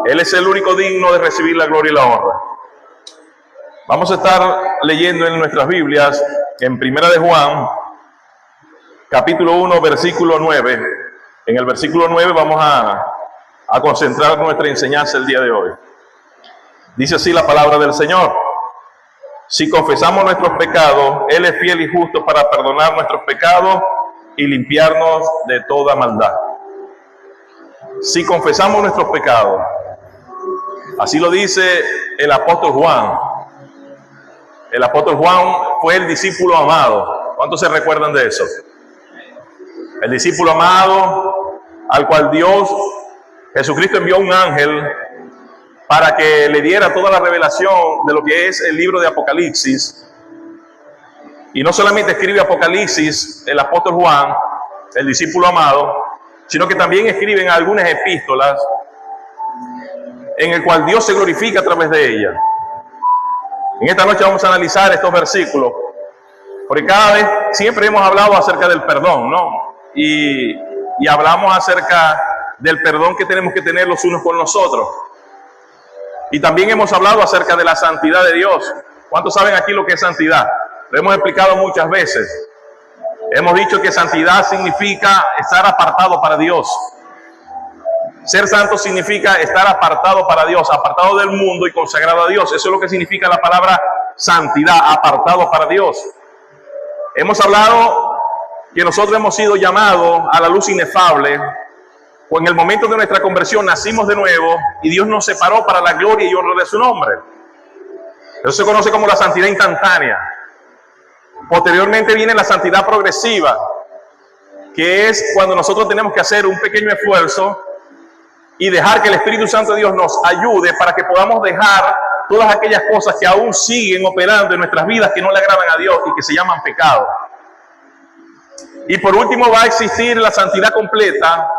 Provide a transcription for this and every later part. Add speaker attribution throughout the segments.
Speaker 1: Él es el único digno de recibir la gloria y la honra. Vamos a estar leyendo en nuestras Biblias, en Primera de Juan, capítulo 1, versículo 9. En el versículo 9 vamos a concentrar nuestra enseñanza el día de hoy. Dice así la palabra del Señor: si confesamos nuestros pecados, Él es fiel y justo para perdonar nuestros pecados y limpiarnos de toda maldad. Si confesamos nuestros pecados, así lo dice el apóstol Juan. El apóstol Juan fue el discípulo amado. ¿Cuántos se recuerdan de eso? El discípulo amado al cual Dios, Jesucristo, envió un ángel para que le diera toda la revelación de lo que es el libro de Apocalipsis. Y no solamente escribe Apocalipsis el apóstol Juan, el discípulo amado, sino que también escriben algunas epístolas en el cual Dios se glorifica a través de ellas. En esta noche vamos a analizar estos versículos, porque siempre hemos hablado acerca del perdón, ¿no? Y hablamos acerca del perdón que tenemos que tener los unos con los otros. Y también hemos hablado acerca de la santidad de Dios. ¿Cuántos saben aquí lo que es santidad? Lo hemos explicado muchas veces. Hemos dicho que santidad significa estar apartado para Dios. Ser santo significa estar apartado para Dios, apartado del mundo y consagrado a Dios. Eso es lo que significa la palabra santidad, apartado para Dios. Hemos hablado que nosotros hemos sido llamados a la luz inefable, o en el momento de nuestra conversión nacimos de nuevo y Dios nos separó para la gloria y honra de su nombre. Eso se conoce como la santidad instantánea. Posteriormente viene la santidad progresiva, que es cuando nosotros tenemos que hacer un pequeño esfuerzo y dejar que el Espíritu Santo de Dios nos ayude para que podamos dejar todas aquellas cosas que aún siguen operando en nuestras vidas, que no le agradan a Dios y que se llaman pecado. Y por último va a existir la santidad completa,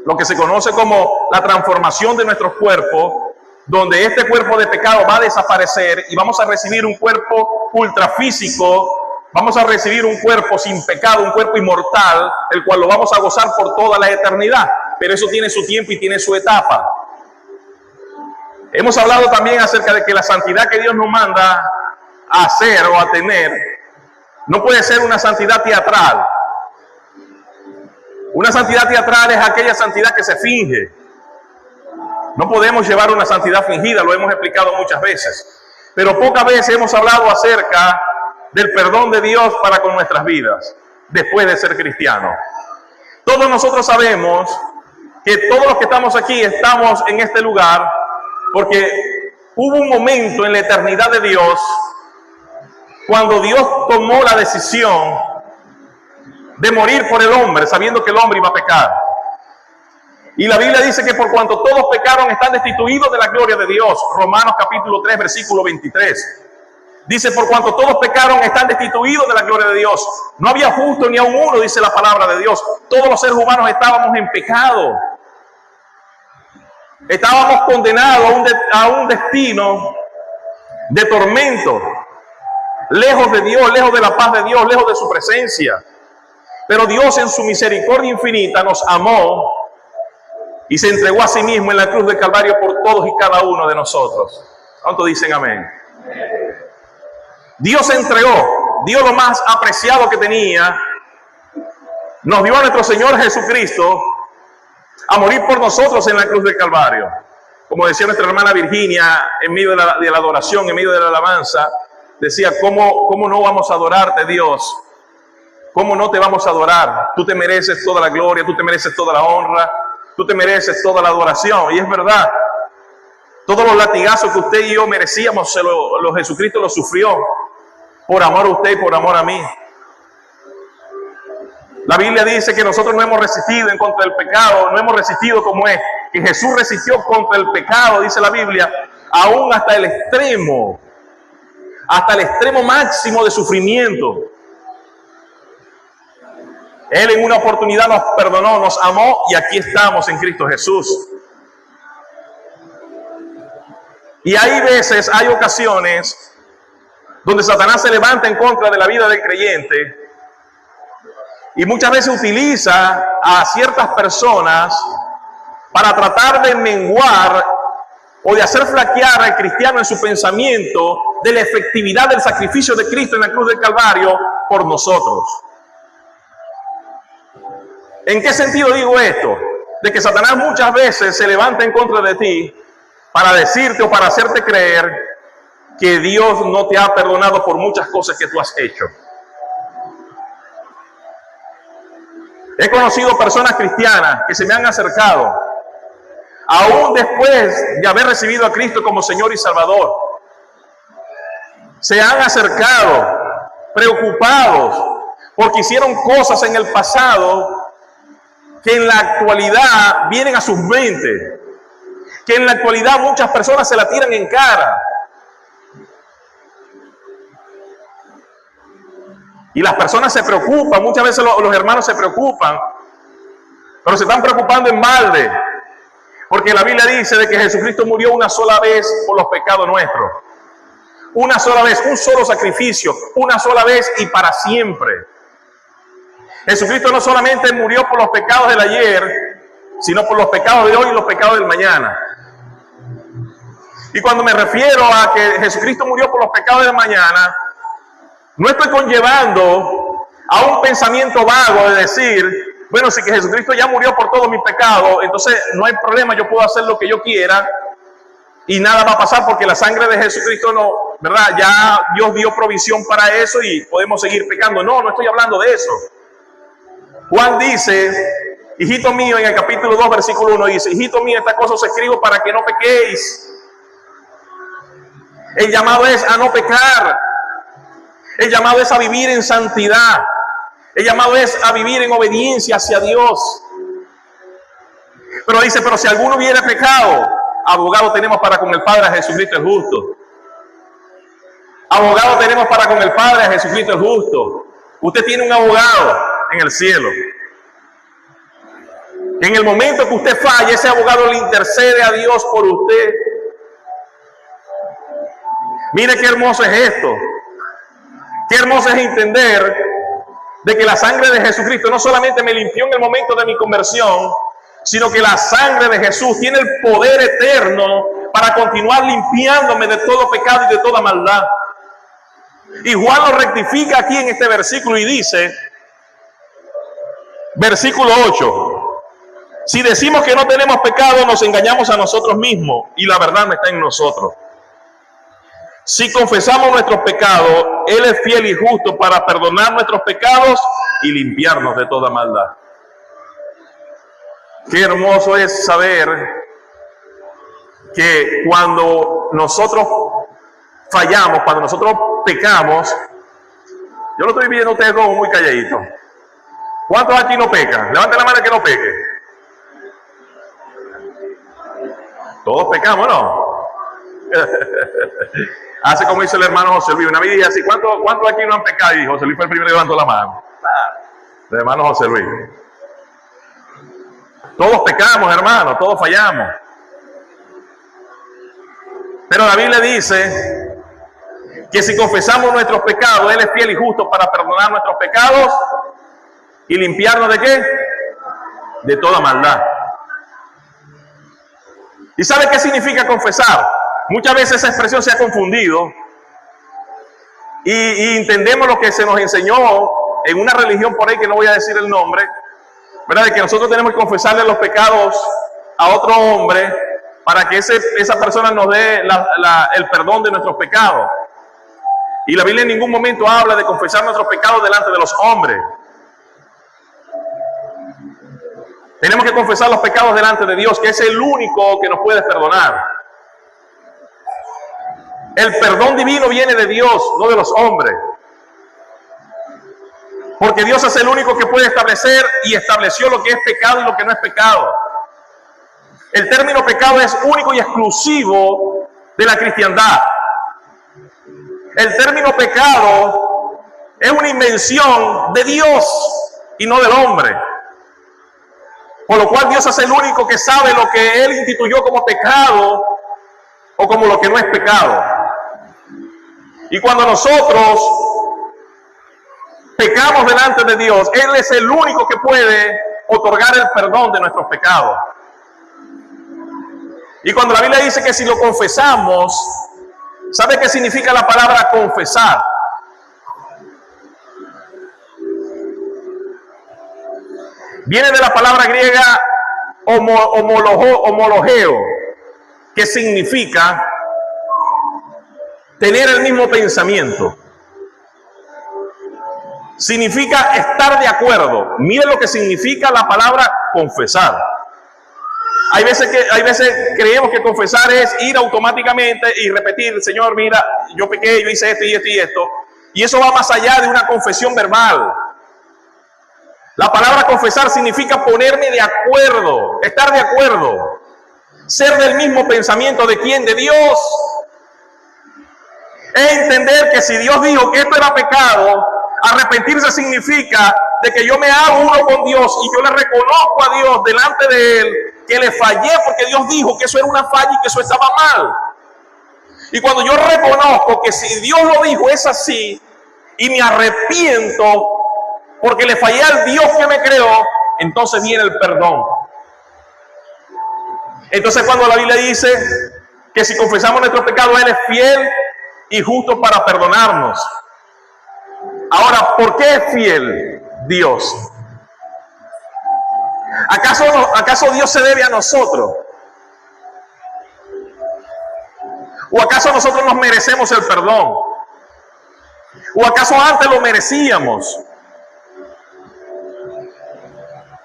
Speaker 1: lo que se conoce como la transformación de nuestro cuerpo, donde este cuerpo de pecado va a desaparecer y vamos a recibir un cuerpo ultrafísico, vamos a recibir un cuerpo sin pecado, un cuerpo inmortal, el cual lo vamos a gozar por toda la eternidad. Pero eso tiene su tiempo y tiene su etapa. Hemos hablado también acerca de que la santidad que Dios nos manda a hacer o a tener no puede ser una santidad teatral. Una santidad teatral es aquella santidad que se finge. No podemos llevar una santidad fingida, lo hemos explicado muchas veces. Pero pocas veces hemos hablado acerca del perdón de Dios para con nuestras vidas, después de ser cristianos. Todos nosotros sabemos que todos los que estamos aquí estamos en este lugar porque hubo un momento en la eternidad de Dios cuando Dios tomó la decisión de morir por el hombre, sabiendo que el hombre iba a pecar. Y la Biblia dice que por cuanto todos pecaron están destituidos de la gloria de Dios. Romanos capítulo 3, versículo 23. Dice, por cuanto todos pecaron están destituidos de la gloria de Dios. No había justo ni aun uno, dice la palabra de Dios. Todos los seres humanos estábamos en pecado. Estábamos condenados a un destino de tormento, lejos de Dios, lejos de la paz de Dios, lejos de su presencia. Pero Dios en su misericordia infinita nos amó y se entregó a sí mismo en la cruz del Calvario por todos y cada uno de nosotros. ¿Cuántos dicen amén? Dios se entregó, dio lo más apreciado que tenía, nos dio a nuestro Señor Jesucristo a morir por nosotros en la cruz del Calvario. Como decía nuestra hermana Virginia en medio de la adoración, en medio de la alabanza, decía, ¿cómo no vamos a adorarte, Dios? ¿Cómo no te vamos a adorar? Tú te mereces toda la gloria, tú te mereces toda la honra, tú te mereces toda la adoración. Y es verdad, todos los latigazos que usted y yo merecíamos, Jesucristo los sufrió por amor a usted y por amor a mí. La Biblia dice que nosotros no hemos resistido en contra del pecado, no hemos resistido como es, que Jesús resistió contra el pecado, dice la Biblia, aún hasta el extremo máximo de sufrimiento. Él en una oportunidad nos perdonó, nos amó y aquí estamos en Cristo Jesús. Y hay veces, hay ocasiones donde Satanás se levanta en contra de la vida del creyente y muchas veces utiliza a ciertas personas para tratar de menguar o de hacer flaquear al cristiano en su pensamiento de la efectividad del sacrificio de Cristo en la cruz del Calvario por nosotros. ¿En qué sentido digo esto? De que Satanás muchas veces se levanta en contra de ti para decirte o para hacerte creer que Dios no te ha perdonado por muchas cosas que tú has hecho. He conocido personas cristianas que se me han acercado, aún después de haber recibido a Cristo como Señor y Salvador. Se han acercado preocupados porque hicieron cosas en el pasado que en la actualidad vienen a sus mentes, que en la actualidad muchas personas se la tiran en cara. Y las personas se preocupan, muchas veces los hermanos se preocupan, pero se están preocupando en balde, porque la Biblia dice de que Jesucristo murió una sola vez por los pecados nuestros. Una sola vez, un solo sacrificio, una sola vez y para siempre. Jesucristo no solamente murió por los pecados del ayer, sino por los pecados de hoy y los pecados del mañana. Y cuando me refiero a que Jesucristo murió por los pecados del mañana, no estoy conllevando a un pensamiento vago de decir, bueno, si que Jesucristo ya murió por todos mis pecados, entonces no hay problema, yo puedo hacer lo que yo quiera y nada va a pasar porque la sangre de Jesucristo no, ¿verdad? Ya Dios dio provisión para eso y podemos seguir pecando. No, no estoy hablando de eso. Juan dice, hijito mío, en el capítulo 2, versículo 1, dice, hijito mío, esta cosa os escribo para que no pequéis. El llamado es a no pecar. El llamado es a vivir en santidad. El llamado es a vivir en obediencia hacia Dios. Pero dice, pero si alguno hubiera pecado, abogado tenemos para con el Padre, a Jesucristo el justo. Abogado tenemos para con el Padre, a Jesucristo el justo. Usted tiene un abogado en el cielo. En el momento que usted falle, ese abogado le intercede a Dios por usted. Mire qué hermoso es esto. Qué hermoso es entender de que la sangre de Jesucristo no solamente me limpió en el momento de mi conversión, sino que la sangre de Jesús tiene el poder eterno para continuar limpiándome de todo pecado y de toda maldad. Y Juan lo rectifica aquí en este versículo y dice, versículo 8, si decimos que no tenemos pecado, nos engañamos a nosotros mismos y la verdad no está en nosotros. Si confesamos nuestros pecados, Él es fiel y justo para perdonar nuestros pecados y limpiarnos de toda maldad. Qué hermoso es saber que cuando nosotros fallamos, cuando nosotros pecamos, yo lo estoy viendo a ustedes como muy calladitos. ¿Cuántos aquí no pecan? Levanten la mano que no peque. Todos pecamos, ¿no? Hace como hizo el hermano José Luis. Una vez dije así, ¿cuántos aquí no han pecado? Y José Luis fue el primero que levantó la mano. El hermano José Luis. Todos pecamos, hermano, todos fallamos. Pero la Biblia dice que si confesamos nuestros pecados, Él es fiel y justo para perdonar nuestros pecados y limpiarnos ¿de qué? De toda maldad. ¿Y sabe qué significa confesar? Muchas veces esa expresión se ha confundido y entendemos lo que se nos enseñó en una religión por ahí que no voy a decir el nombre, ¿verdad? De que nosotros tenemos que confesarle los pecados a otro hombre para que esa persona nos dé el perdón de nuestros pecados. Y la Biblia en ningún momento habla de confesar nuestros pecados delante de los hombres. Tenemos que confesar los pecados delante de Dios, que es el único que nos puede perdonar. El perdón divino viene de Dios, no de los hombres. Porque Dios es el único que puede establecer y estableció lo que es pecado y lo que no es pecado. El término pecado es único y exclusivo de la cristiandad. El término pecado es una invención de Dios y no del hombre. Por lo cual Dios es el único que sabe lo que Él instituyó como pecado o como lo que no es pecado. Y cuando nosotros pecamos delante de Dios, Él es el único que puede otorgar el perdón de nuestros pecados. Y cuando la Biblia dice que si lo confesamos, ¿sabe qué significa la palabra confesar? Viene de la palabra griega homologeo, que significa tener el mismo pensamiento. Significa estar de acuerdo. Mire lo que significa la palabra confesar. Hay veces creemos que confesar es ir automáticamente y repetir: Señor, mira, yo pequé, yo hice esto y esto y esto. Y eso va más allá de una confesión verbal. La palabra confesar significa ponerme de acuerdo, estar de acuerdo, ser del mismo pensamiento. ¿De quién? De Dios. Es entender que si Dios dijo que esto era pecado, arrepentirse significa de que yo me hago uno con Dios y yo le reconozco a Dios delante de Él que le fallé, porque Dios dijo que eso era una falla y que eso estaba mal. Y cuando yo reconozco que si Dios lo dijo es así, y me arrepiento porque le fallé al Dios que me creó, entonces viene el perdón. Entonces cuando la Biblia dice que si confesamos nuestros pecados, Él es fiel y justo para perdonarnos. Ahora, ¿por qué es fiel Dios? ¿Acaso Dios se debe a nosotros? ¿O acaso nosotros nos merecemos el perdón? ¿O acaso antes lo merecíamos?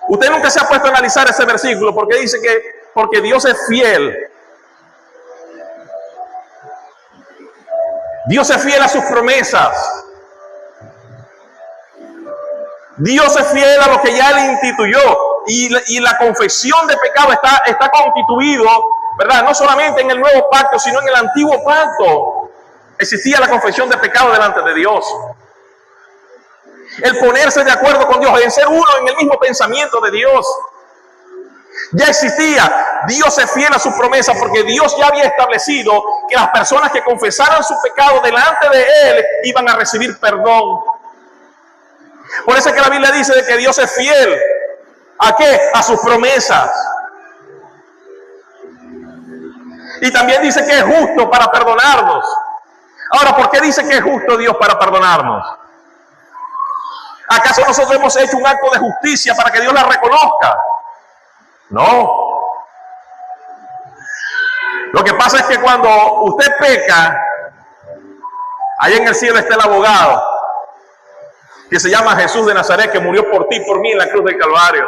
Speaker 1: Usted nunca se ha puesto a analizar ese versículo, porque dice que porque Dios es fiel. Dios es fiel a sus promesas. Dios es fiel a lo que ya Él instituyó. Y la confesión de pecado está constituido, ¿verdad? No solamente en el nuevo pacto, sino en el antiguo pacto. Existía la confesión de pecado delante de Dios. El ponerse de acuerdo con Dios, el ser uno en el mismo pensamiento de Dios. Ya existía. Dios es fiel a su promesa, porque Dios ya había establecido que las personas que confesaran su pecado delante de Él iban a recibir perdón. Por eso es que la Biblia dice de que Dios es fiel. ¿A qué? A sus promesas. Y también dice que es justo para perdonarnos. Ahora, ¿por qué dice que es justo Dios para perdonarnos? ¿Acaso nosotros hemos hecho un acto de justicia para que Dios la reconozca? No. Lo que pasa es que cuando usted peca, allá en el cielo está el abogado, que se llama Jesús de Nazaret, que murió por ti y por mí en la cruz del Calvario.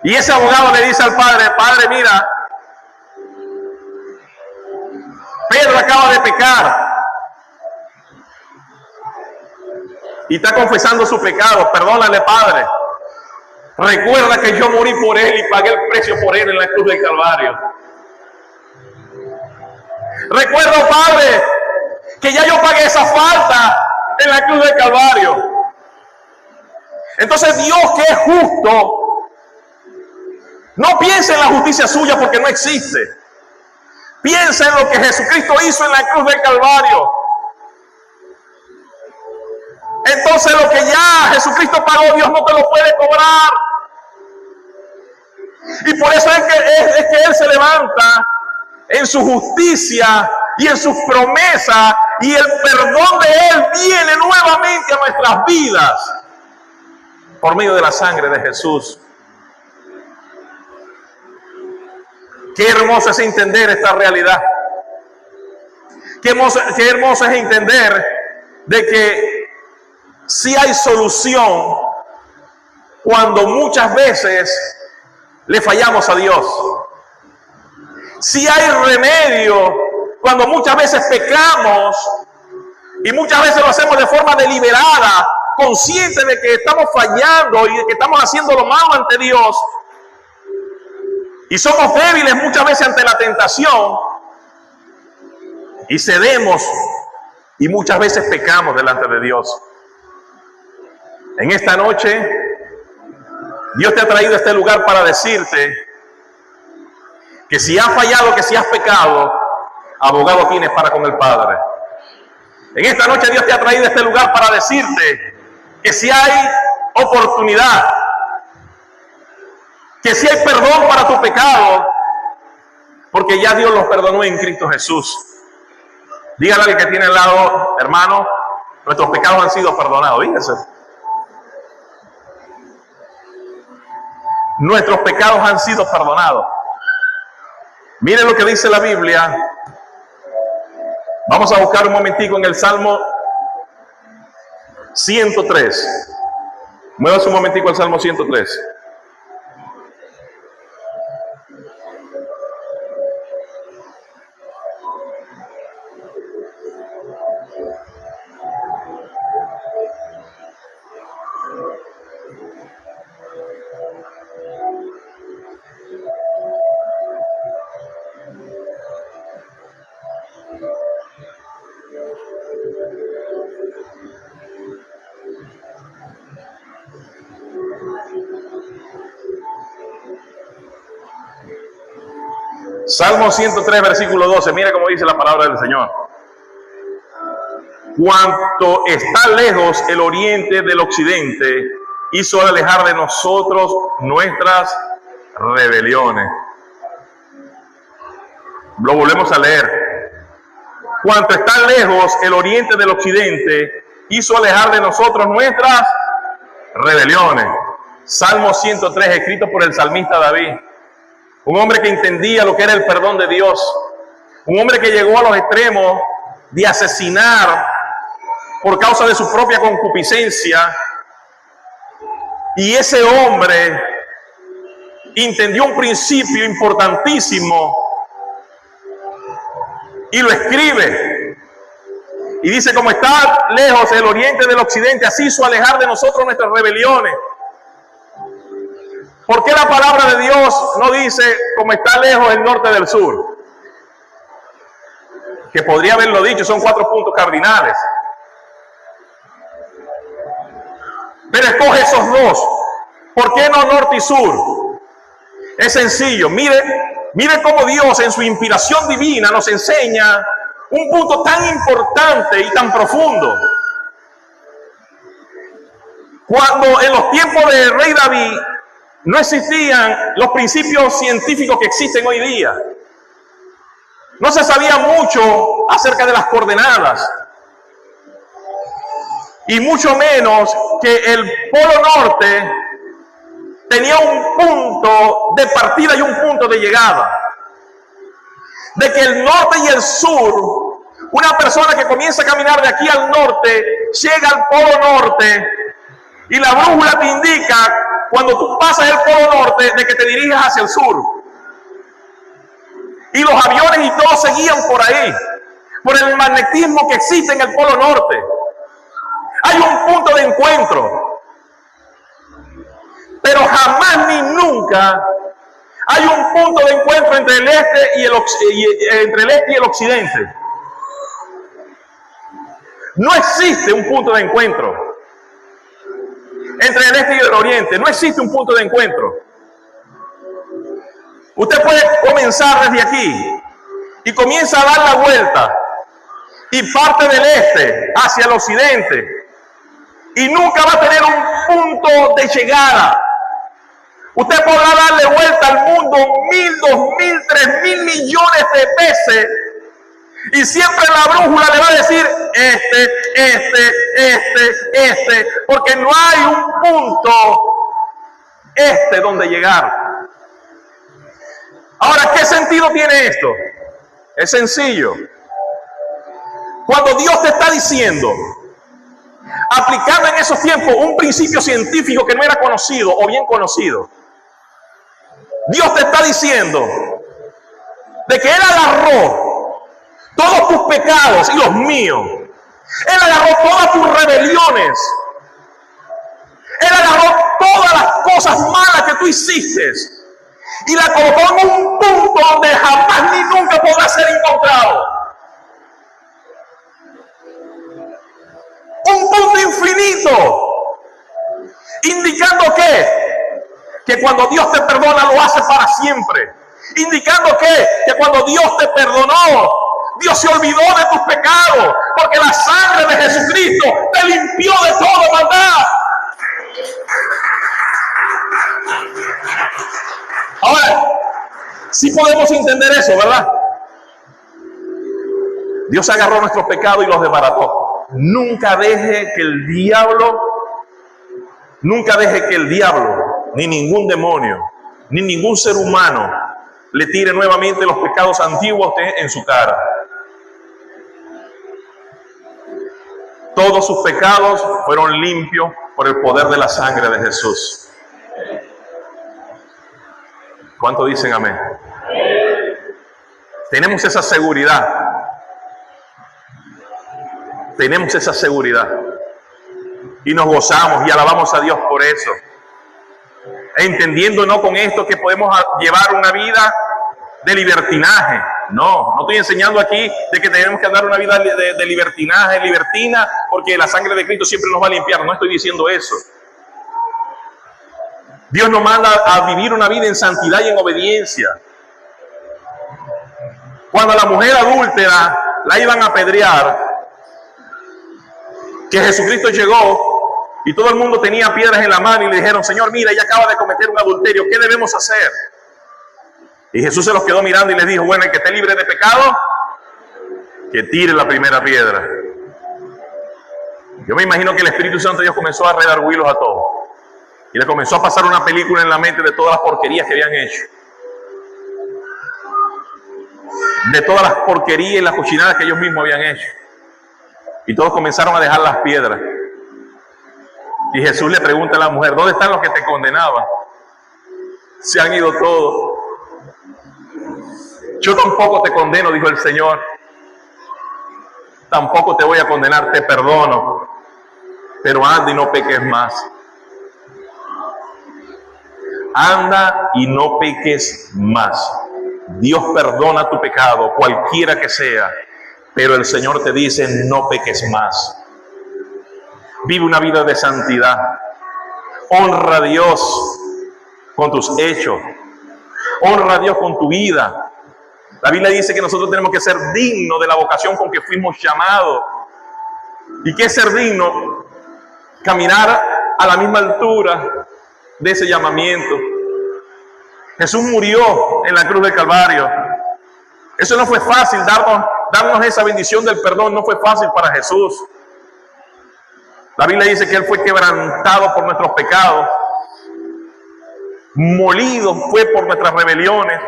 Speaker 1: Y ese abogado le dice al Padre: Padre, mira, Pedro acaba de pecar y está confesando su pecado. Perdónale, Padre. Recuerda que yo morí por él y pagué el precio por él en la cruz del Calvario. Recuerda, Padre, que ya yo pagué esa falta en la cruz del Calvario. Entonces Dios, que es justo, no piensa en la justicia suya, porque no existe. Piensa en lo que Jesucristo hizo en la cruz del Calvario. Entonces lo que ya Jesucristo pagó, Dios no te lo puede cobrar. Y por eso es que Él se levanta en su justicia y en sus promesas, y el perdón de Él viene nuevamente a nuestras vidas por medio de la sangre de Jesús. Qué hermoso es entender esta realidad. Qué hermoso es entender de que sí hay solución cuando muchas veces le fallamos a Dios. Sí hay remedio cuando muchas veces pecamos, y muchas veces lo hacemos de forma deliberada, consciente de que estamos fallando y de que estamos haciendo lo malo ante Dios. Y somos débiles muchas veces ante la tentación y cedemos, y muchas veces pecamos delante de Dios. En esta noche, Dios te ha traído a este lugar para decirte que si has fallado, que si has pecado, abogado tienes para con el Padre. En esta noche Dios te ha traído a este lugar para decirte que si hay oportunidad, que si hay perdón para tu pecado, porque ya Dios los perdonó en Cristo Jesús. Dígale al que tiene al lado, hermano, nuestros pecados han sido perdonados. Dígase. Nuestros pecados han sido perdonados. Miren lo que dice la Biblia. Vamos a buscar un momentico en el Salmo 103. Muévase un momentico al Salmo 103. Salmo 103, versículo 12. Mira cómo dice la palabra del Señor. Cuanto está lejos el oriente del occidente, hizo alejar de nosotros nuestras rebeliones. Lo volvemos a leer. Cuanto está lejos el oriente del occidente, hizo alejar de nosotros nuestras rebeliones. Salmo 103, escrito por el salmista David. Un hombre que entendía lo que era el perdón de Dios. Un hombre que llegó a los extremos de asesinar por causa de su propia concupiscencia. Y ese hombre entendió un principio importantísimo y lo escribe. Y dice, como está lejos el oriente del occidente, así hizo alejar de nosotros nuestras rebeliones. ¿Por qué la palabra de Dios no dice como está lejos el norte del sur? Que podría haberlo dicho, son 4 puntos cardinales. Pero escoge esos 2. ¿Por qué no norte y sur? Es sencillo. Mire cómo Dios en su inspiración divina nos enseña un punto tan importante y tan profundo. Cuando en los tiempos del rey David no existían los principios científicos que existen hoy día. No se sabía mucho acerca de las coordenadas. Y mucho menos que el Polo Norte tenía un punto de partida y un punto de llegada. De que el norte y el sur, una persona que comienza a caminar de aquí al norte, llega al Polo Norte y la brújula te indica cuando tú pasas el Polo Norte de que te dirijas hacia el sur. Y los aviones y todo seguían por ahí, por el magnetismo que existe en el Polo Norte. Hay un punto de encuentro, pero jamás ni nunca hay un punto de encuentro entre el este y el occidente. No existe un punto de encuentro entre el este y el oriente. No existe un punto de encuentro. Usted puede comenzar desde aquí y comienza a dar la vuelta y parte del este hacia el occidente y nunca va a tener un punto de llegada. Usted podrá darle vuelta al mundo 1.000, 2.000, 3.000 millones de veces y siempre la brújula le va a decir este, porque no hay un punto donde llegar. Ahora, ¿qué sentido tiene esto? Es sencillo. Cuando Dios te está diciendo, aplicando en esos tiempos un principio científico que no era conocido o bien conocido, Dios te está diciendo de que Él agarró todos tus pecados y los míos. Él agarró todas tus rebeliones. Él agarró todas las cosas malas que tú hiciste y la colocó en un punto donde jamás ni nunca podrá ser encontrado. Un punto infinito, indicando que cuando Dios te perdona lo hace para siempre, indicando que cuando Dios te perdonó, Dios se olvidó de tus pecados, porque la sangre de Jesucristo te limpió de toda maldad. Ahora, Sí podemos entender eso, ¿verdad? Dios agarró nuestros pecados y los desbarató. Nunca deje que el diablo, ni ningún demonio, ni ningún ser humano le tire nuevamente los pecados antiguos en su cara. Todos sus pecados fueron limpios por el poder de la sangre de Jesús. ¿Cuánto dicen amén? Tenemos esa seguridad. Tenemos esa seguridad. Y nos gozamos y alabamos a Dios por eso. Entendiendo no con esto que podemos llevar una vida de libertinaje. No estoy enseñando aquí de que tenemos que andar una vida de libertinaje, libertina, porque la sangre de Cristo siempre nos va a limpiar. No estoy diciendo eso. Dios nos manda a vivir una vida en santidad y en obediencia. Cuando a la mujer adúltera la iban a apedrear, que Jesucristo llegó y todo el mundo tenía piedras en la mano y le dijeron: Señor, mira, ella acaba de cometer un adulterio, ¿qué debemos hacer? Y Jesús se los quedó mirando y les dijo: bueno, el que esté libre de pecado, que tire la primera piedra. Yo me imagino que el Espíritu Santo de Dios comenzó a redarguirlos a todos. Y le comenzó a pasar una película en la mente de todas las porquerías que habían hecho. De todas las porquerías y las cochinadas que ellos mismos habían hecho. Y todos comenzaron a dejar las piedras. Y Jesús le pregunta a la mujer: ¿dónde están los que te condenaban? Se han ido todos. Yo tampoco te condeno, dijo el Señor. Tampoco te voy a condenar, te perdono. Pero anda y no peques más. Anda y no peques más. Dios perdona tu pecado, cualquiera que sea. Pero el Señor te dice: no peques más. Vive una vida de santidad. Honra a Dios con tus hechos. Honra a Dios con tu vida. La Biblia dice que nosotros tenemos que ser dignos de la vocación con que fuimos llamados. ¿Y qué es ser digno? Caminar a la misma altura de ese llamamiento. Jesús murió en la cruz del Calvario. Eso no fue fácil, darnos esa bendición del perdón no fue fácil para Jesús. La Biblia dice que Él fue quebrantado por nuestros pecados, molido fue por nuestras rebeliones.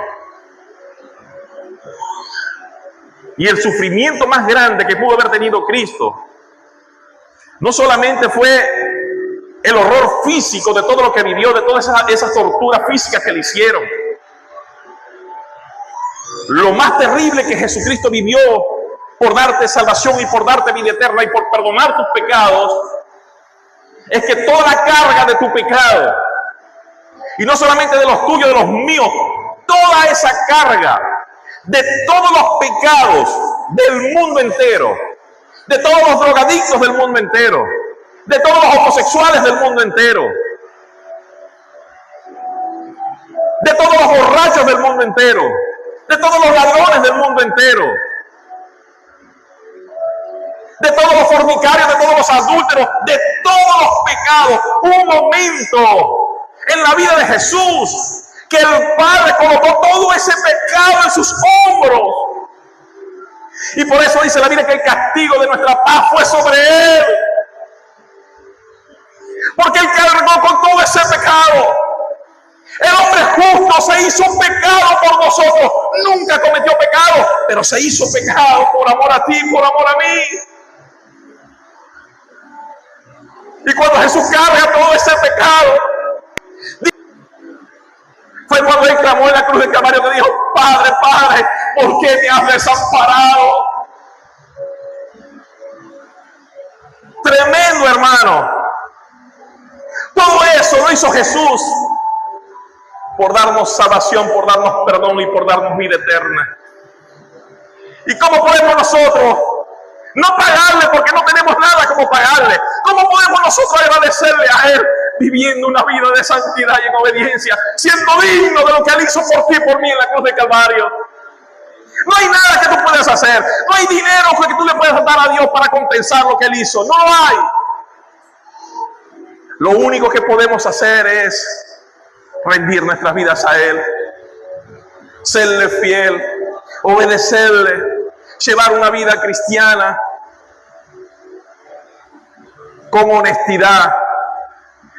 Speaker 1: Y el sufrimiento más grande que pudo haber tenido Cristo no solamente fue el horror físico de todo lo que vivió, de todas esas torturas físicas que le hicieron. Lo más terrible que Jesucristo vivió por darte salvación y por darte vida eterna y por perdonar tus pecados es que toda la carga de tu pecado, y no solamente de los tuyos, de los míos, toda esa carga de todos los pecados del mundo entero, de todos los drogadictos del mundo entero, de todos los homosexuales del mundo entero, de todos los borrachos del mundo entero, de todos los ladrones del mundo entero, de todos los fornicarios, de todos los adúlteros, de todos los pecados. Un momento en la vida de Jesús que el Padre colocó todo ese pecado en sus hombros. Y por eso dice la Biblia que el castigo de nuestra paz fue sobre Él. Porque Él cargó con todo ese pecado. El hombre justo se hizo pecado por nosotros. Nunca cometió pecado, pero se hizo pecado por amor a ti, por amor a mí. Y cuando Jesús carga todo ese pecado, fue cuando Él clamó en la cruz del Calvario que dijo: Padre, Padre, ¿por qué me has desamparado? Tremendo, hermano. Todo eso lo hizo Jesús por darnos salvación, por darnos perdón y por darnos vida eterna. ¿Y cómo podemos nosotros no pagarle porque no tenemos nada como pagarle? ¿Cómo podemos nosotros agradecerle a Él viviendo una vida de santidad y en obediencia, siendo digno de lo que Él hizo por ti y por mí en la cruz del Calvario? No hay nada que tú puedas hacer. No hay dinero que tú le puedas dar a Dios para compensar lo que Él hizo. No lo hay. Lo único que podemos hacer es rendir nuestras vidas a Él. serle fiel, obedecerle, llevar una vida cristiana con honestidad,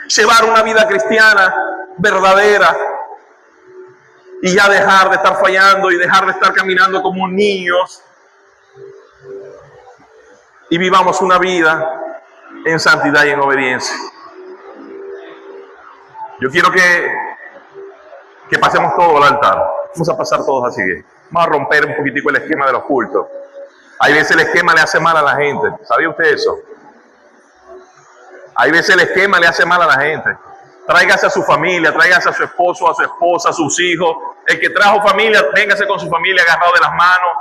Speaker 1: llevar una vida cristiana verdadera y ya dejar de estar fallando y dejar de estar caminando como niños y vivamos una vida en santidad y en obediencia. Yo quiero que pasemos todo al altar. Vamos a pasar todos así. Vamos a romper un poquitico el esquema de los cultos. Hay veces el esquema le hace mal a la gente. ¿Sabía usted eso? Hay veces el esquema le hace mal a la gente. Tráigase a su familia, tráigase a su esposo, a su esposa, a sus hijos. El que trajo familia, véngase con su familia agarrado de las manos.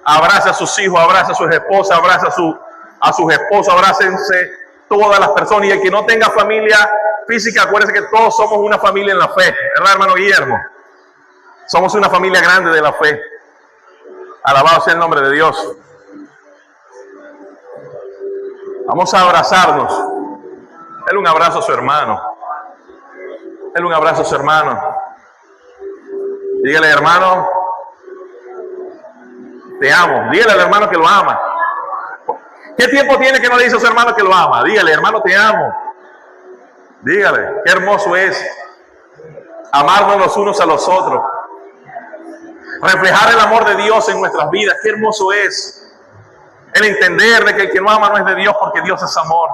Speaker 1: Abrace a sus hijos, abrace a sus esposas, abrace a sus esposos, abrácense todas las personas. Y el que no tenga familia física, acuérdense que todos somos una familia en la fe, ¿verdad, hermano Guillermo? Somos una familia grande de la fe. Alabado sea el nombre de Dios. Vamos a abrazarnos. Dale un abrazo a su hermano. Dale un abrazo a su hermano. Dígale, hermano, te amo. Dígale al hermano que lo ama. ¿Qué tiempo tiene que no le dice a su hermano que lo ama? Dígale, hermano, te amo. Dígale, qué hermoso es amarnos los unos a los otros. Reflejar el amor de Dios en nuestras vidas. Qué hermoso es el entender de que el que no ama no es de Dios, porque Dios es amor.